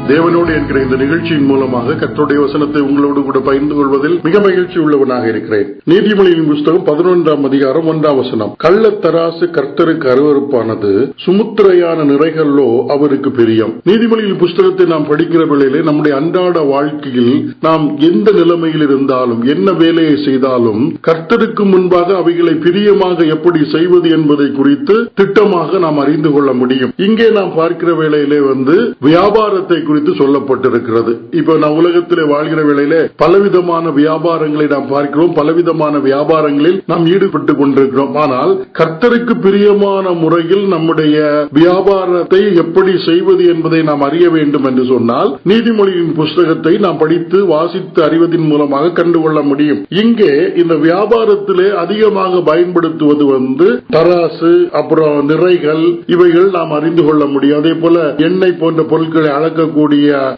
தேவனோடு என்கிற இந்த நிகழ்ச்சியின் மூலமாக கர்த்தருடைய வசனத்தை உங்களோடு கூட பகிர்ந்து கொள்வதில் மிக மகிழ்ச்சி உள்ளவனாக இருக்கிறேன். நீதிமொழியின் புஸ்தகம் 11ஆம் அதிகாரம் 1ஆம் வசனம். கள்ளத்தராசு கர்த்தருக்கு அருவருப்பானது, சுமுத்திரையான நிறைகளோ அவருக்கு பிரியம். நீதிமொழியின் புஸ்தகத்தை நாம் படிக்கிற வேளையிலே நம்முடைய அன்றாட வாழ்க்கையில் நாம் எந்த நிலைமையில் இருந்தாலும் என்ன வேலையை செய்தாலும் கர்த்தருக்கு முன்பாக அவைகளை பிரியமாக எப்படி செய்வது என்பதை குறித்து திட்டமாக நாம் அறிந்து கொள்ள முடியும். இங்கே நாம் பார்க்கிற வேளையிலே வியாபாரத்தை குறித்து சொல்லப்பட்டிருக்கிறது. இப்ப நான் உலகத்திலே வாழ்கிற வேளையிலே பலவிதமான வியாபாரங்களை நாம் பார்க்கிறோம், பலவிதமான வியாபாரங்களில் நாம் ஈடுபட்டுக் கொண்டிருக்கிறோம். ஆனால் கர்த்தருக்கு பிரியமான முறையில் நம்முடைய வியாபாரத்தை எப்படி செய்வது என்பதை நாம் அறிய வேண்டும் என்று சொன்னால் நீதிமொழியின் புஸ்தகத்தை நாம் படித்து வாசித்து அறிவதன் மூலமாக கண்டுகொள்ள முடியும். இங்கே இந்த வியாபாரத்திலே அதிகமாக பயன்படுத்துவது தராசு, அப்புறம் நிறைகள், இவைகள் நாம் அறிந்து கொள்ள முடியும். அதே போல எண்ணெய் போன்ற பொருட்களை அளக்கக்கூடிய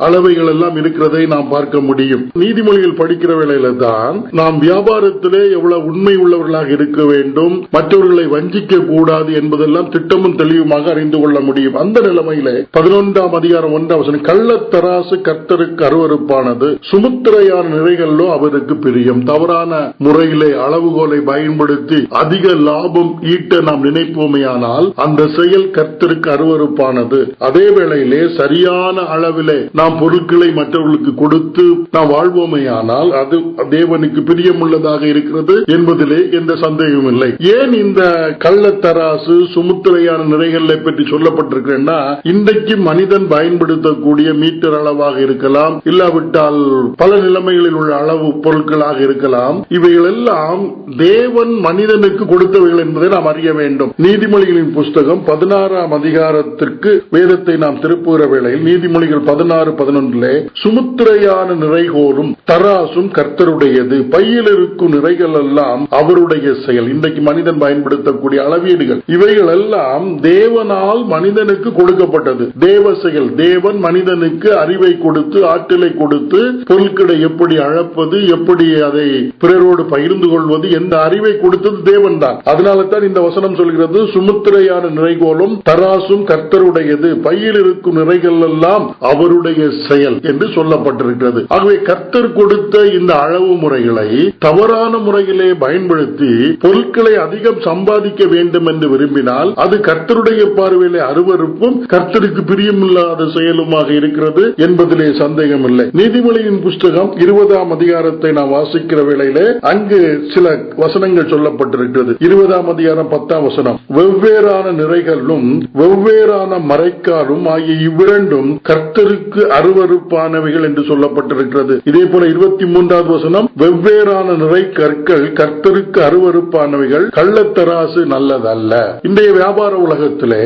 அளவைகள் எல்லாம் இருக்கிறதை நாம் பார்க்க முடியும். நீதிமொழிகள் படிக்கிற வேளையில தான் நாம் வியாபாரத்திலே எவ்வளவு உண்மை உள்ளவர்களாக இருக்க வேண்டும், மற்றவர்களை வஞ்சிக்க கூடாது என்பதெல்லாம் திட்டமும் தெளிவுமாக அறிந்து கொள்ள முடியும். அந்த நிலைமையில 11ஆம் அதிகாரம் 1ஆம் வசனம். கள்ளத்தராசு கர்த்தருக்கு அருவருப்பானது, சுமுத்திரையான நிறைகளோ அவருக்கு பிரியம். தவறான முறையிலே அளவுகோலை பயன்படுத்தி அதிக லாபம் ஈட்ட நாம் நினைப்போமேயானால் அந்த செயல் கர்த்தருக்கு அருவருப்பானது. அதே வேளையிலே சரியான அளவிலே நாம் பொருட்களை மற்றவர்களுக்கு கொடுத்து நாம் வாழ்வோமையானால் அது தேவனுக்கு பிரியமுள்ளதாக இருக்கிறது என்பதிலே எந்த சந்தேகமும் இல்லை. ஏன் இந்த கள்ளத்தராசு, சுமுத்திரையான நிறைகளை பற்றி சொல்லப்பட்டிருக்கிறேன்னா, இன்றைக்கு மனிதன் பயன்படுத்தக்கூடிய மீட்டர் அளவாக இருக்கலாம், இல்லாவிட்டால் பல நிலைமைகளில் உள்ள அளவு பொருட்களாக இருக்கலாம். இவைகள் எல்லாம் தேவன் மனிதனுக்கு கொடுத்தவைகள் என்பதை நாம் அறிய வேண்டும். நீதிமொழிகளின் புஸ்தகம் 16ஆம் அதிகாரத்திற்கு வேதத்தை நாம் திருப்புகிற வேளையில் நீதிமொழிகள் 16:11 சுமுத்திரையான நிறைகோலும் தராசும் கர்த்தருடையது, பையில் இருக்கும் நிறைகள் எல்லாம் அவருடைய செயல். இன்றைக்கு மனிதன் பயன்படுத்தக்கூடிய அளவீடுகள் இவைகள் எல்லாம் தேவனால் மனிதனுக்கு கொடுக்கப்பட்டது, தேவ செயல். தேவன் மனிதனுக்கு அறிவை கொடுத்து ஆற்றலை கொடுத்து பொருட்களை எப்படி அளப்பது, எப்படி அதை பிறரோடு பகிர்ந்து கொள்வது, எந்த அறிவை கொடுத்தது தேவன் தான். அதனால தான் இந்த வசனம் சொல்கிறது, சுமுத்திரையான நிறைகோலும் தராசும் கர்த்தருடையது, பையில் இருக்கும் நிறைகள் எல்லாம் அவருடைய செயல் என்று சொல்லப்பட்டிருக்கிறது. ஆகவே கர்த்தர் கொடுத்த இந்த அளவு முறைகளை தவறான முறையிலே பயன்படுத்தி பொருட்களை அதிகம் சம்பாதிக்க வேண்டும் என்று விரும்பினால் அது கர்த்தருடைய பார்வையிலே அருவருப்பும் கர்த்தருக்கு பிரியமில்லாத செயலுமாக இருக்கிறது என்பதிலே சந்தேகம் இல்லை. நீதிமொழியின் புஸ்தகம் 20ஆம் அதிகாரத்தை நாம் வாசிக்கிற வேளையிலே அங்கு சில வசனங்கள் சொல்லப்பட்டிருக்கிறது. 20ஆம் அதிகாரம் 10ஆம் வசனம். வெவ்வேறான நிறைகளும் வெவ்வேறான மறைக்காலும் ஆகிய இவ்விரண்டும் கர்த்தருக்கு அருவருப்பானவைகள் என்று சொல்லப்பட்டிருக்கிறது. இதே போல 23ஆவது வசனம். வெவ்வேறான நிறை கற்கள் கர்த்தருக்கு அருவருப்பானவைகள், கள்ளத்தராசு நல்லதல்ல. இன்றைய வியாபார உலகத்திலே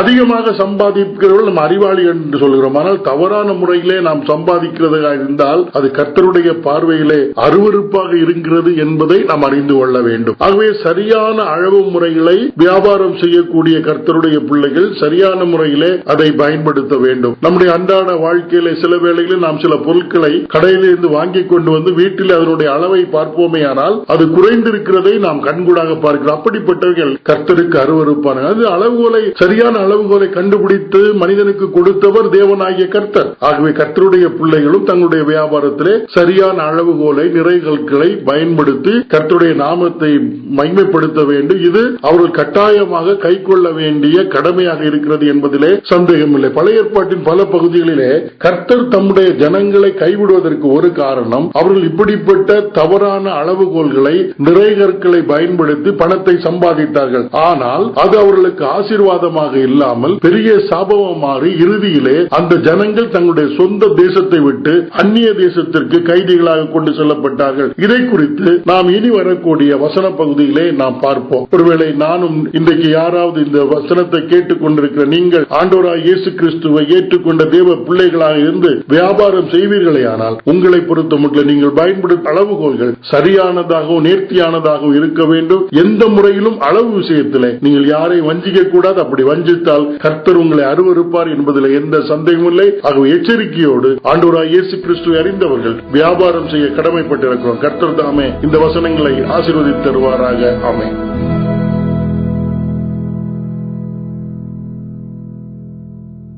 அதிகமாக சம்பாதிக்கிறவர்கள் நம்ம அறிவாளிகள் என்று சொல்கிறோம். ஆனால் தவறான முறையிலே நாம் சம்பாதிக்கிறதா இருந்தால் அது கர்த்தருடைய பார்வையிலே அருவருப்பாக இருக்கிறது என்பதை நாம் அறிந்து கொள்ள வேண்டும். ஆகவே சரியான அளவு முறைகளை வியாபாரம் செய்யக்கூடிய கர்த்தருடைய பிள்ளைகள் சரியான முறையிலே அதை பயன்படுத்த வேண்டும். நம்முடைய அன்றாட வாழ்க்கையில சில வேளைகளில் நாம் சில பொருட்களை கடையிலிருந்து வாங்கி கொண்டு வந்து வீட்டில் அதனுடைய அளவை பார்ப்போமேயானால் அது குறைந்திருக்கிறதை நாம் கண்கூடாக பார்க்கிறோம். அப்படிப்பட்டவர்கள் கர்த்தருக்கு அருவருப்பான அது அளவுகோலை சரியான அளவுகோலை கண்டுபிடித்து மனிதனுக்கு கொடுத்தவர் தேவனாகிய கர்த்தர். ஆகவே கர்த்தருடைய பிள்ளைகளும் தங்களுடைய வியாபாரத்திலே சரியான அளவுகோலை நிறைகளை பயன்படுத்தி கர்த்தருடைய நாமத்தை மகிமைப்படுத்த வேண்டும். இது அவர்கள் கட்டாயமாக கை கொள்ள வேண்டிய கடமையாக இருக்கிறது என்பதிலே சந்தேகம் இல்லை. பழைய ஏற்பாட்டின் பல பகுதிகளிலே கர்த்தர் தம்முடைய ஜனங்களை கைவிடுவதற்கு ஒரு காரணம் அவர்கள் இப்படிப்பட்ட தவறான அளவுகோல்களை நிறைகற்களை பயன்படுத்தி பணத்தை சம்பாதித்தார்கள். ஆனால் அது அவர்களுக்கு ஆசீர்வாதமாக இல்லாமல் பெரிய சாபமாக மாறி இறுதியிலே அந்த ஜனங்கள் தங்களுடைய சொந்த தேசத்தை விட்டு அந்நிய தேசத்திற்கு கைதிகளாக கொண்டு செல்லப்பட்டார்கள். இதை குறித்து நாம் இனி வரக்கூடிய வசன பகுதியிலே நாம் பார்ப்போம். ஒருவேளை நானும் இன்றைக்கு யாராவது இந்த வசனத்தை கேட்டுக் கொண்டிருக்கிற நீங்கள் ஆண்டவராகிய இயேசு கிறிஸ்துவை ஏற்றுக்கொண்ட தேவ பிள்ளைகளாக இருந்து வியாபாரம் செய்வீர்களே ஆனால் உங்களை பொறுத்தமட்டில் நீங்கள் பயன்படுத்தும் அளவுகோல்கள் சரியானதாகவும் நேர்த்தியானதாகவும் இருக்க வேண்டும். எந்த முறையிலும் அளவு விஷயத்திலே நீங்கள் யாரை வஞ்சிக்க கூடாது. அப்படி வஞ்சித்தால் கர்த்தர் உங்களை அருவருப்பார் என்பதில் எந்த சந்தேகமும் இல்லை. ஆகவே எச்சரிக்கையோடு ஆண்டவராகிய இயேசு கிறிஸ்துவை அறிந்தவர்கள் வியாபாரம் செய்ய கடமைப்பட்டிருக்கிறோம். கர்த்தர் தாமே இந்த வசனங்களை ஆசீர்வதித்து தருவாராக. ஆமென்.